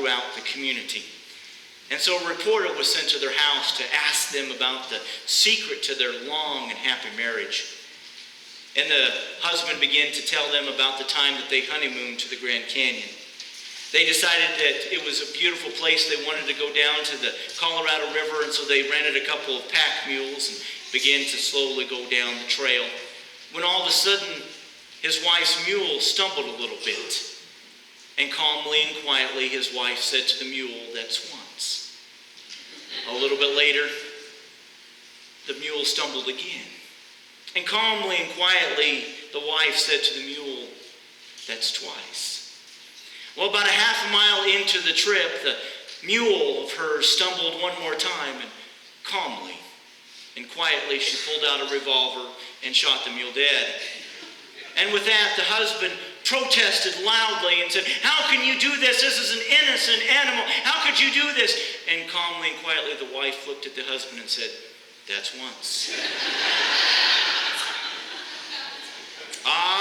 throughout the community. And so a reporter was sent to their house to ask them about the secret to their long and happy marriage. And the husband began to tell them about the time that they honeymooned to the Grand Canyon. They decided that it was a beautiful place. They wanted to go down to the Colorado River, and so they rented a couple of pack mules and began to slowly go down the trail. When all of a sudden, his wife's mule stumbled a little bit. And calmly and quietly, his wife said to the mule, "That's once." A little bit later, the mule stumbled again. And calmly and quietly, the wife said to the mule, "That's twice." Well, about a half a mile into the trip, the mule of hers stumbled one more time, and calmly and quietly she pulled out a revolver and shot the mule dead. And with that, the husband protested loudly and said, "How can you do this? This is an innocent animal. How could you do this?" And calmly and quietly, the wife looked at the husband and said, "That's once."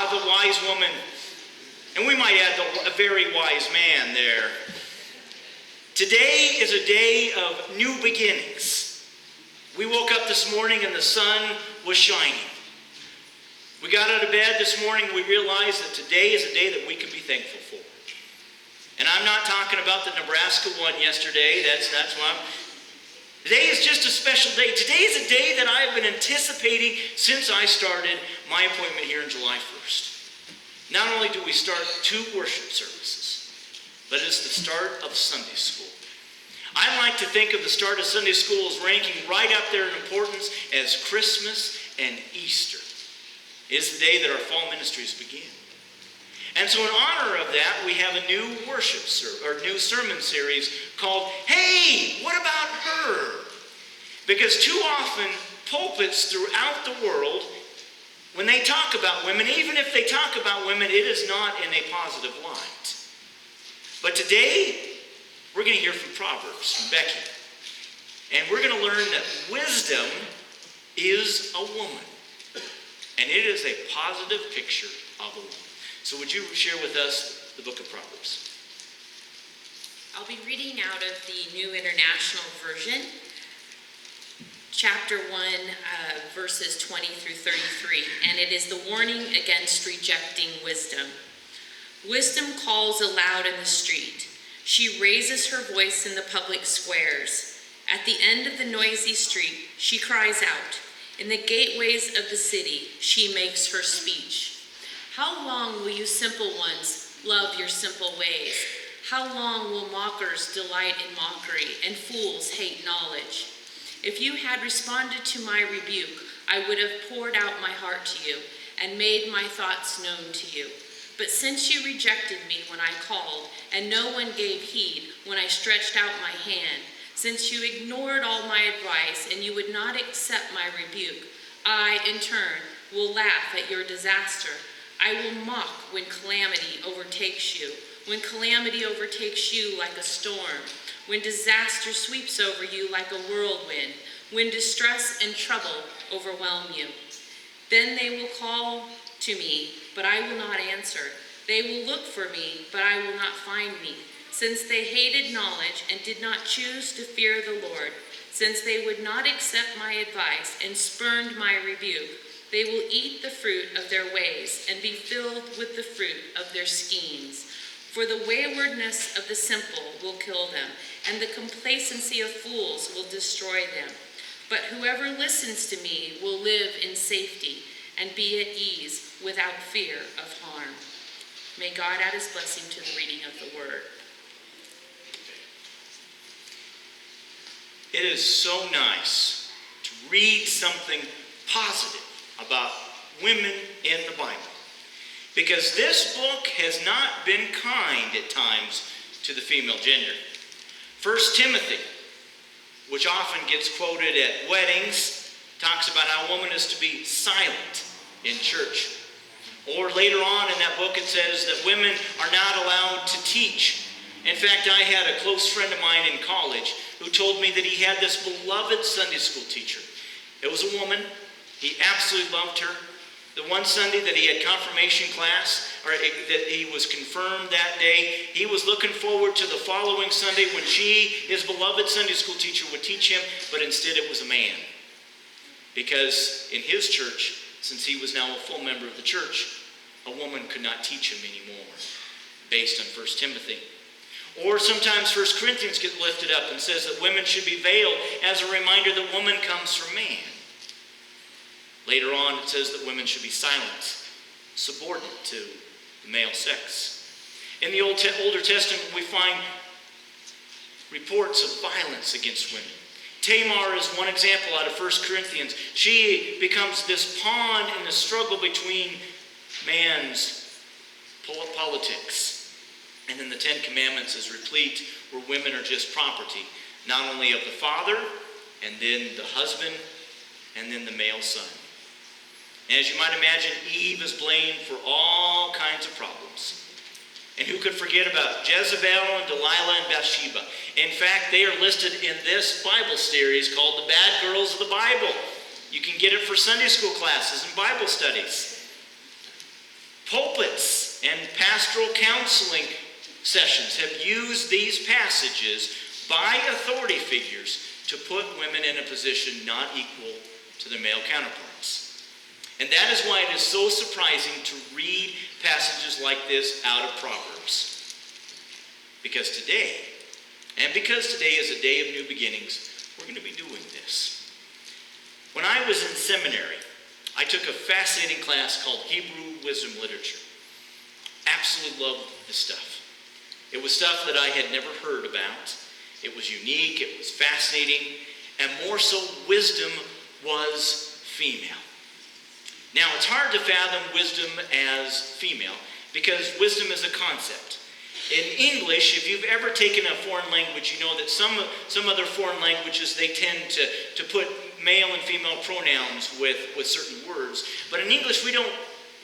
The wise woman. And we might add a very wise man there. Today is a day of new beginnings. We woke up this morning and the sun was shining. We got out of bed this morning and we realized that today is a day that we can be thankful for. And I'm not talking about the Nebraska one yesterday. That's why today is just a special day. Today is a day that I have been anticipating since I started my appointment here on July 1st. Not only do we start 2 worship services, but it's the start of Sunday school. I like to think of the start of Sunday school as ranking right up there in importance as Christmas and Easter. It's the day that our fall ministries begin. And so in honor of that, we have a new new sermon series called, "Hey, what about her?" Because too often, pulpits throughout the world, when they talk about women, even if they talk about women, it is not in a positive light. But today, we're going to hear from Proverbs, from Becky. And we're going to learn that wisdom is a woman. And it is a positive picture of a woman. So would you share with us the book of Proverbs? I'll be reading out of the New International Version, chapter 1, verses 20 through 33. And it is the warning against rejecting wisdom. Wisdom calls aloud in the street. She raises her voice in the public squares. At the end of the noisy street, she cries out. In the gateways of the city, she makes her speech. How long will you simple ones love your simple ways? How long will mockers delight in mockery and fools hate knowledge? If you had responded to my rebuke, I would have poured out my heart to you and made my thoughts known to you. But since you rejected me when I called, and no one gave heed when I stretched out my hand, since you ignored all my advice and you would not accept my rebuke, I, in turn, will laugh at your disaster. I will mock when calamity overtakes you, when calamity overtakes you like a storm, when disaster sweeps over you like a whirlwind, when distress and trouble overwhelm you. Then they will call to me, but I will not answer. They will look for me, but I will not find me. Since they hated knowledge and did not choose to fear the Lord, since they would not accept my advice and spurned my rebuke, they will eat the fruit of their ways and be filled with the fruit of their schemes. For the waywardness of the simple will kill them, and the complacency of fools will destroy them. But whoever listens to me will live in safety and be at ease without fear of harm. May God add his blessing to the reading of the word. It is so nice to read something positive about women in the Bible, because this book has not been kind at times to the female gender. 1 Timothy, which often gets quoted at weddings, talks about how a woman is to be silent in church. Or later on in that book it says that women are not allowed to teach. In fact, I had a close friend of mine in college who told me that he had this beloved Sunday school teacher. It was a woman. He absolutely loved her. The one Sunday that he had confirmation class, or that he was confirmed that day, he was looking forward to the following Sunday when his beloved Sunday school teacher, would teach him, but instead it was a man. Because in his church, since he was now a full member of the church, a woman could not teach him anymore, based on 1 Timothy. Or sometimes 1 Corinthians gets lifted up and says that women should be veiled as a reminder that woman comes from man. Later on, it says that women should be silent, subordinate to the male sex. In the Older Testament, we find reports of violence against women. Tamar is one example out of 1 Corinthians. She becomes this pawn in the struggle between man's politics. And then the Ten Commandments is replete where women are just property, not only of the father, and then the husband, and then the male son. And as you might imagine, Eve is blamed for all kinds of problems. And who could forget about Jezebel and Delilah and Bathsheba? In fact, they are listed in this Bible series called The Bad Girls of the Bible. You can get it for Sunday school classes and Bible studies. Pulpits and pastoral counseling sessions have used these passages by authority figures to put women in a position not equal to their male counterparts. And that is why it is so surprising to read passages like this out of Proverbs. Because today is a day of new beginnings, we're going to be doing this. When I was in seminary, I took a fascinating class called Hebrew Wisdom Literature. Absolutely loved this stuff. It was stuff that I had never heard about. It was unique, it was fascinating, and more so, wisdom was female. Now, it's hard to fathom wisdom as female because wisdom is a concept. In English, if you've ever taken a foreign language, you know that some other foreign languages, they tend to put male and female pronouns with certain words. But in English, we don't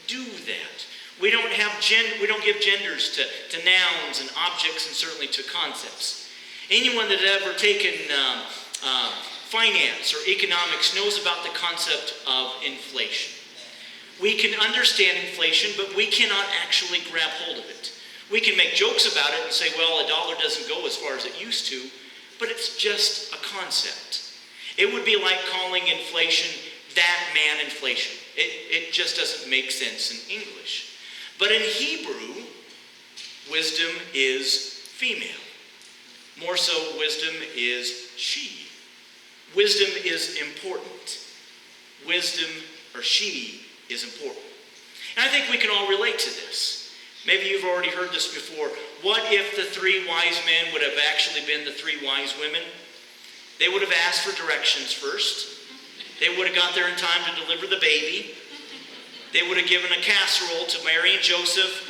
do that. We don't give genders to nouns and objects and certainly to concepts. Anyone that has ever taken finance or economics knows about the concept of inflation. We can understand inflation, but we cannot actually grab hold of it. We can make jokes about it and say, well, a dollar doesn't go as far as it used to, but it's just a concept. It would be like calling inflation that man inflation. It just doesn't make sense in English. But in Hebrew, wisdom is female. More so, wisdom is she. Wisdom is important. Wisdom, or she, is important. And I think we can all relate to this. Maybe you've already heard this before. What if the three wise men would have actually been the three wise women? They would have asked for directions first. They would have got there in time to deliver the baby. They would have given a casserole to Mary and Joseph,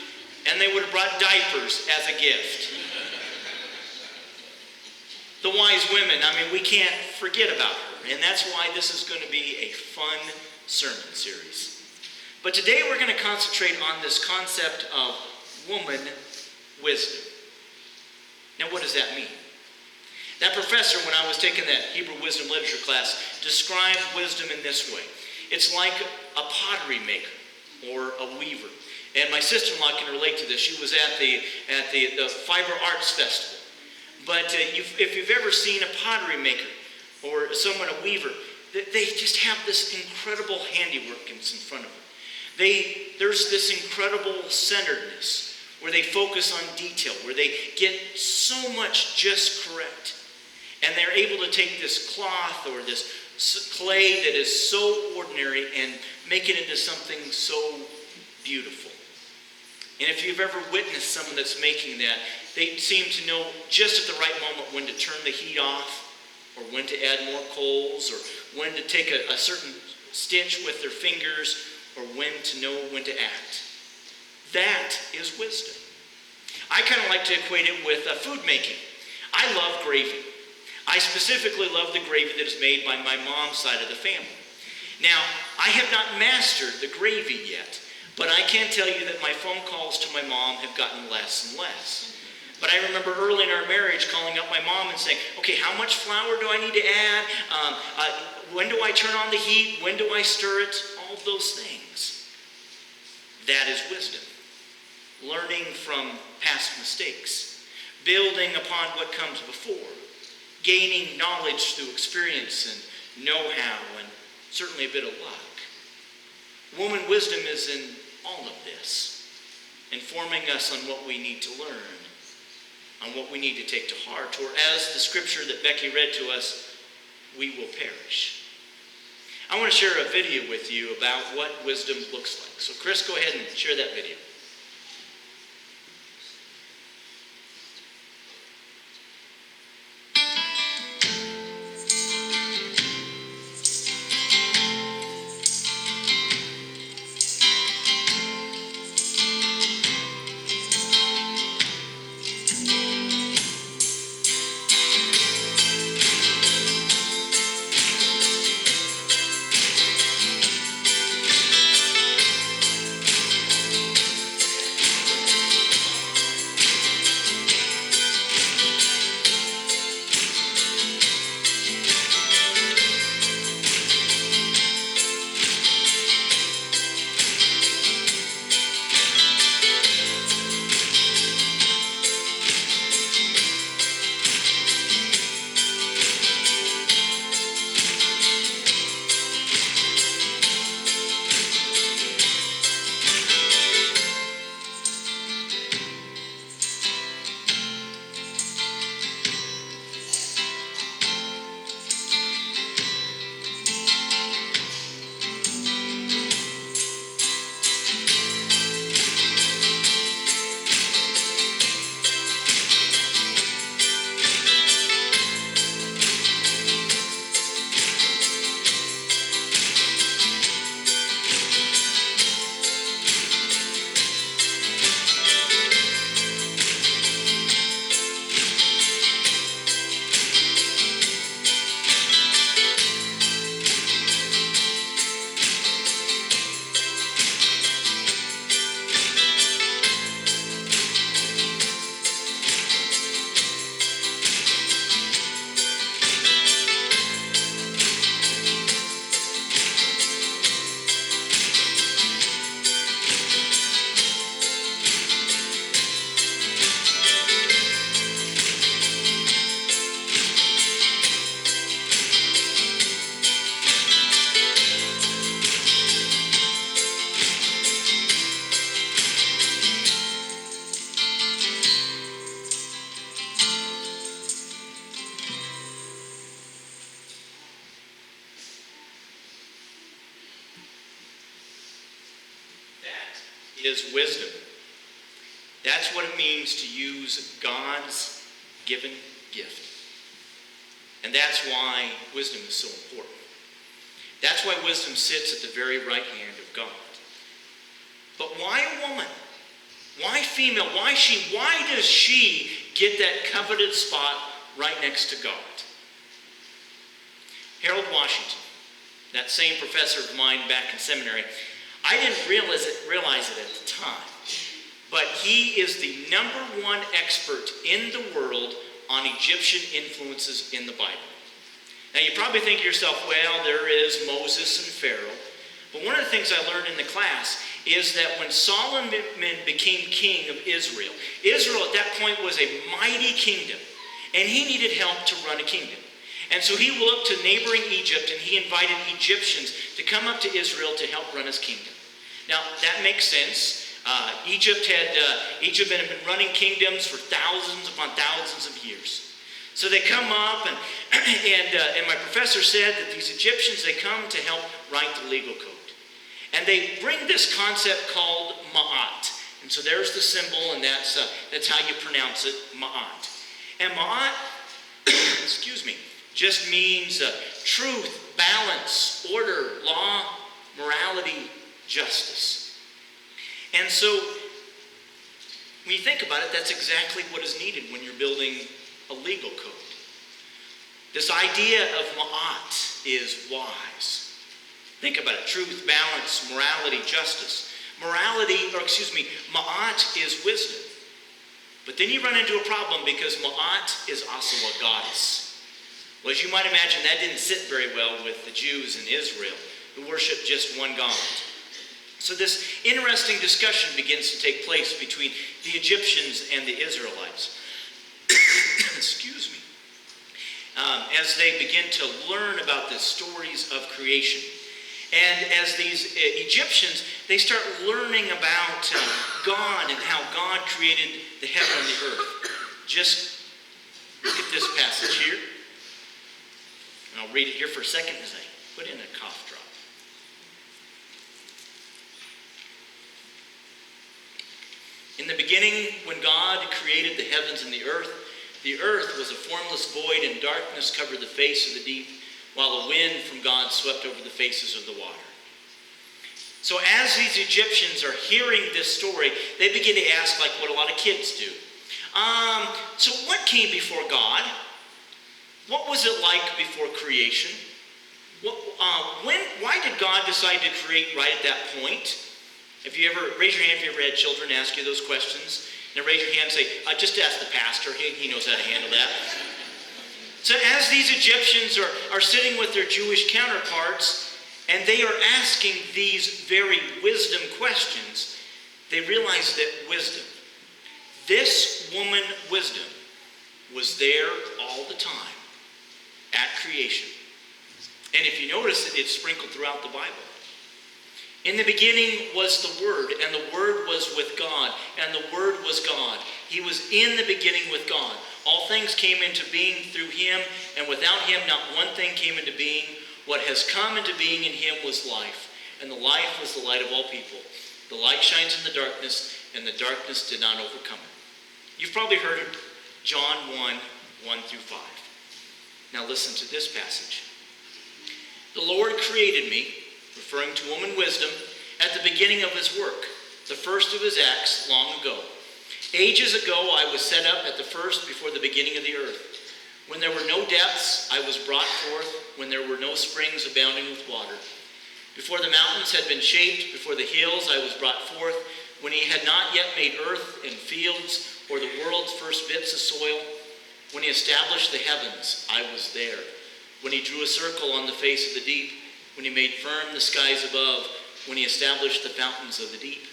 and they would have brought diapers as a gift. The wise women, we can't forget about her, and that's why this is going to be a fun sermon series. But today we're going to concentrate on this concept of woman wisdom. Now, what does that mean? That professor, when I was taking that Hebrew wisdom literature class, described wisdom in this way. It's like a pottery maker or a weaver. And my sister-in-law can relate to this. She was at the Fiber Arts Festival. But if you've ever seen a pottery maker or someone, a weaver, they just have this incredible handiwork in front of them. There's this incredible centeredness where they focus on detail, where they get so much just correct. And they're able to take this cloth or this clay that is so ordinary and make it into something so beautiful. And if you've ever witnessed someone that's making that, they seem to know just at the right moment when to turn the heat off, or when to add more coals, or when to take a certain stitch with their fingers, or when to know when to act. That is wisdom. I kind of like to equate it with food making. I love gravy. I specifically love the gravy that is made by my mom's side of the family. Now, I have not mastered the gravy yet, but I can tell you that my phone calls to my mom have gotten less and less. But I remember early in our marriage calling up my mom and saying, okay, how much flour do I need to add? When do I turn on the heat? When do I stir it? All of those things. That is wisdom. Learning from past mistakes, building upon what comes before, gaining knowledge through experience and know-how and certainly a bit of luck. Woman wisdom is in all of this, informing us on what we need to learn, on what we need to take to heart, or as the scripture that Becky read to us, we will perish. I want to share a video with you about what wisdom looks like. So Chris, go ahead and share that video. Is wisdom. That's what it means to use God's given gift. And that's why wisdom is so important. That's why wisdom sits at the very right hand of God. But why a woman? Why female? Why she? Why does she get that coveted spot right next to God? Harold Washington, that same professor of mine back in seminary, I didn't realize it at the time, but he is the #1 expert in the world on Egyptian influences in the Bible. Now you probably think to yourself, well, there is Moses and Pharaoh, but one of the things I learned in the class is that when Solomon became king of Israel, Israel at that point was a mighty kingdom, and he needed help to run a kingdom. And so he looked to neighboring Egypt, and he invited Egyptians to come up to Israel to help run his kingdom. Now, that makes sense. Egypt had been running kingdoms for thousands upon thousands of years. So they come up, and my professor said that these Egyptians, they come to help write the legal code. And they bring this concept called ma'at. And so there's the symbol, and that's how you pronounce it, ma'at. And ma'at, just means truth, balance, order, law, morality, justice. And so when you think about it, that's exactly what is needed when you're building a legal code. This idea of ma'at is wise. Think about it. Truth, balance, morality, justice. Ma'at is wisdom. But then you run into a problem because ma'at is also a goddess. Well, as you might imagine, that didn't sit very well with the Jews in Israel who worshiped just one God. So this interesting discussion begins to take place between the Egyptians and the Israelites. Excuse me. As they begin to learn about the stories of creation. And as these Egyptians, they start learning about God and how God created the heaven and the earth. Just look at this passage here. And I'll read it here for a second as I put in a cough drop. In the beginning, when God created the heavens and the earth was a formless void, and darkness covered the face of the deep, while a wind from God swept over the faces of the water. So as these Egyptians are hearing this story, they begin to ask, like what a lot of kids do. So what came before God? What was it like before creation? Why did God decide to create right at that point? If you ever, raise your hand if you ever had children ask you those questions. Now raise your hand and say, just ask the pastor. He knows how to handle that. So as these Egyptians are sitting with their Jewish counterparts, and they are asking these very wisdom questions, they realize that wisdom, this woman wisdom, was there all the time at creation. And if you notice, it's sprinkled throughout the Bible. In the beginning was the Word, and the Word was with God, and the Word was God. He was in the beginning with God. All things came into being through him, and without him not one thing came into being. What has come into being in him was life, and the life was the light of all people. The light shines in the darkness, and the darkness did not overcome it. You've probably heard of John 1 through 5. Now listen to this passage. The Lord created me, referring to woman wisdom, at the beginning of his work, the first of his acts long ago. Ages ago I was set up at the first before the beginning of the earth. When there were no depths, I was brought forth, when there were no springs abounding with water. Before the mountains had been shaped, before the hills I was brought forth, when he had not yet made earth and fields, or the world's first bits of soil. When he established the heavens, I was there. When he drew a circle on the face of the deep, when he made firm the skies above, when he established the fountains of the deep.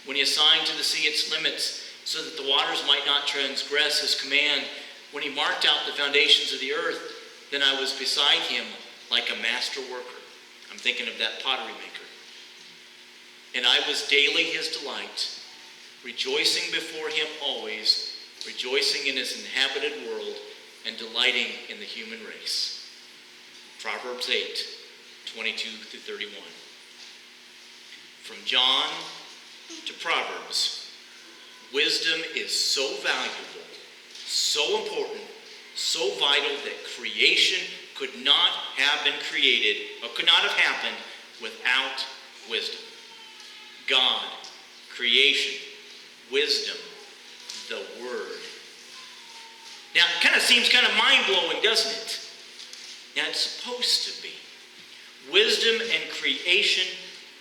When he assigned to the sea its limits, so that the waters might not transgress his command. When he marked out the foundations of the earth, then I was beside him like a master worker. I'm thinking of that pottery maker. And I was daily his delight, rejoicing before him always, rejoicing in his inhabited world, and delighting in the human race. Proverbs 8, 22 through 31. From John to Proverbs, wisdom is so valuable, so important, so vital that creation could not have been created, or could not have happened without wisdom. God, creation, wisdom, the Word. Now, it kind of seems kind of mind-blowing, doesn't it? Now, it's supposed to be. Wisdom and creation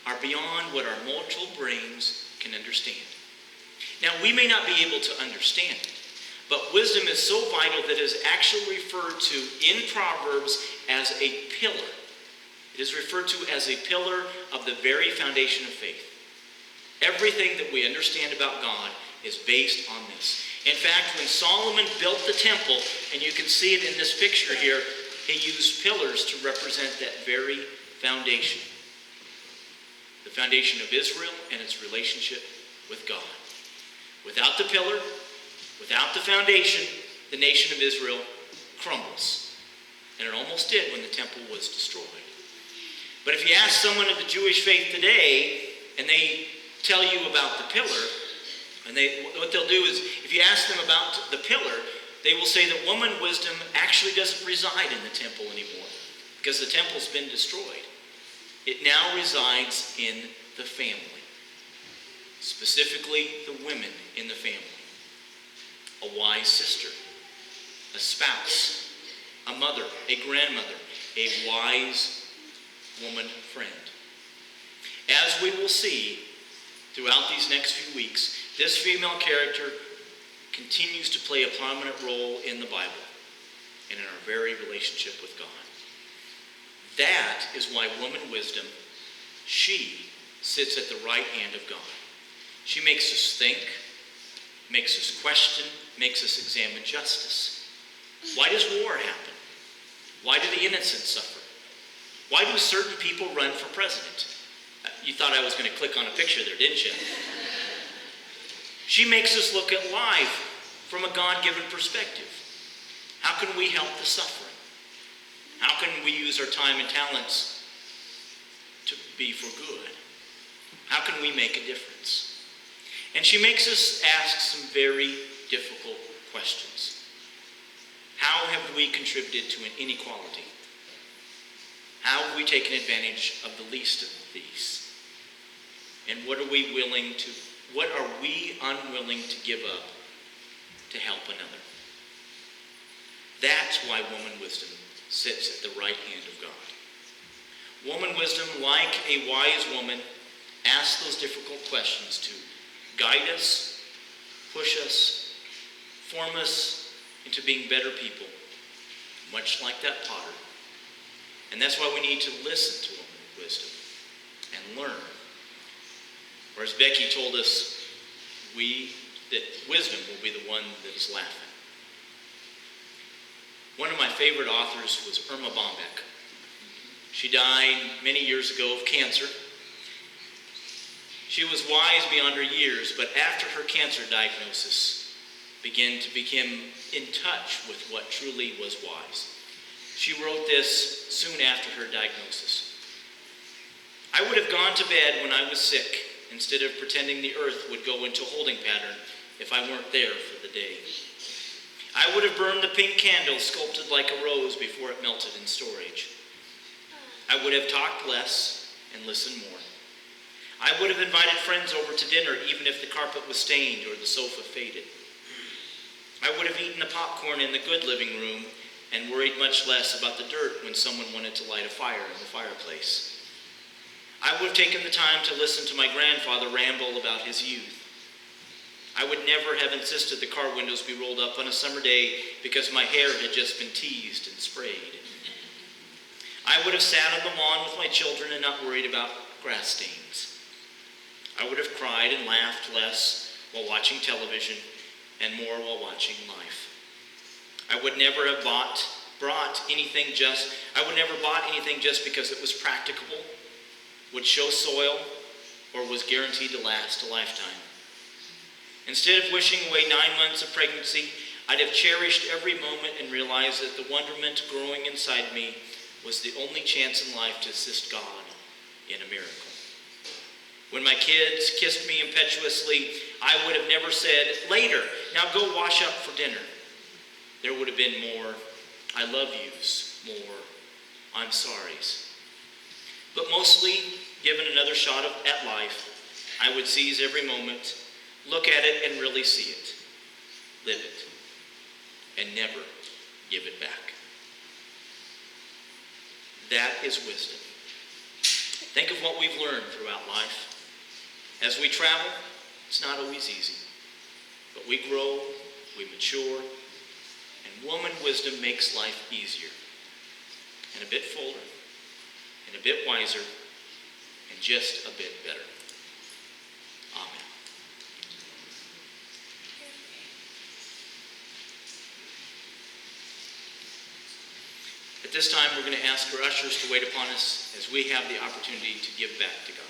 are beyond what our mortal brains can understand. Now, we may not be able to understand it, but wisdom is so vital that it is actually referred to in Proverbs as a pillar. It is referred to as a pillar of the very foundation of faith. Everything that we understand about God is based on this. In fact, when Solomon built the temple, and you can see it in this picture here, he used pillars to represent that very foundation. The foundation of Israel and its relationship with God. Without the pillar, without the foundation, the nation of Israel crumbles. And it almost did when the temple was destroyed. But if you ask someone of the Jewish faith today, and they tell you about the pillar, and what they'll do is, if you ask them about the pillar, they will say that woman wisdom actually doesn't reside in the temple anymore, because the temple's been destroyed. It now resides in the family. Specifically, the women in the family. A wise sister, a spouse, a mother, a grandmother, a wise woman friend. As we will see throughout these next few weeks, this female character continues to play a prominent role in the Bible and in our very relationship with God. That is why woman wisdom, she sits at the right hand of God. She makes us think, makes us question, makes us examine justice. Why does war happen? Why do the innocent suffer? Why do certain people run for president? You thought I was going to click on a picture there, didn't you? She makes us look at life from a God-given perspective. How can we help the suffering? How can we use our time and talents to be for good? How can we make a difference? And she makes us ask some very difficult questions. How have we contributed to an inequality? How have we taken advantage of the least of these? And what are we unwilling to give up to help another? That's why woman wisdom sits at the right hand of God. Woman wisdom, like a wise woman, asks those difficult questions to guide us, push us, form us into being better people, much like that potter. And that's why we need to listen to woman wisdom and learn. Or as Becky told us, that wisdom will be the one that is laughing. One of my favorite authors was Irma Bombeck. She died many years ago of cancer. She was wise beyond her years, but after her cancer diagnosis, began to become in touch with what truly was wise. She wrote this soon after her diagnosis. I would have gone to bed when I was sick, instead of pretending the earth would go into holding pattern if I weren't there for the day. I would have burned the pink candle sculpted like a rose before it melted in storage. I would have talked less and listened more. I would have invited friends over to dinner even if the carpet was stained or the sofa faded. I would have eaten the popcorn in the good living room and worried much less about the dirt when someone wanted to light a fire in the fireplace. I would have taken the time to listen to my grandfather ramble about his youth. I would never have insisted the car windows be rolled up on a summer day because my hair had just been teased and sprayed. I would have sat on the lawn with my children and not worried about grass stains. I would have cried and laughed less while watching television and more while watching life. I would never have bought anything just because it was practicable, would show soil, or was guaranteed to last a lifetime. Instead of wishing away 9 months of pregnancy, I'd have cherished every moment and realized that the wonderment growing inside me was the only chance in life to assist God in a miracle. When my kids kissed me impetuously, I would have never said, "Later, now go wash up for dinner." There would have been more "I love yous," more "I'm sorries." But mostly, given another shot at life, I would seize every moment, look at it and really see it, live it, and never give it back. That is wisdom. Think of what we've learned throughout life. As we travel, it's not always easy, but we grow, we mature, and woman wisdom makes life easier, and a bit fuller, and a bit wiser, and just a bit better. Amen. At this time, we're going to ask our ushers to wait upon us as we have the opportunity to give back to God.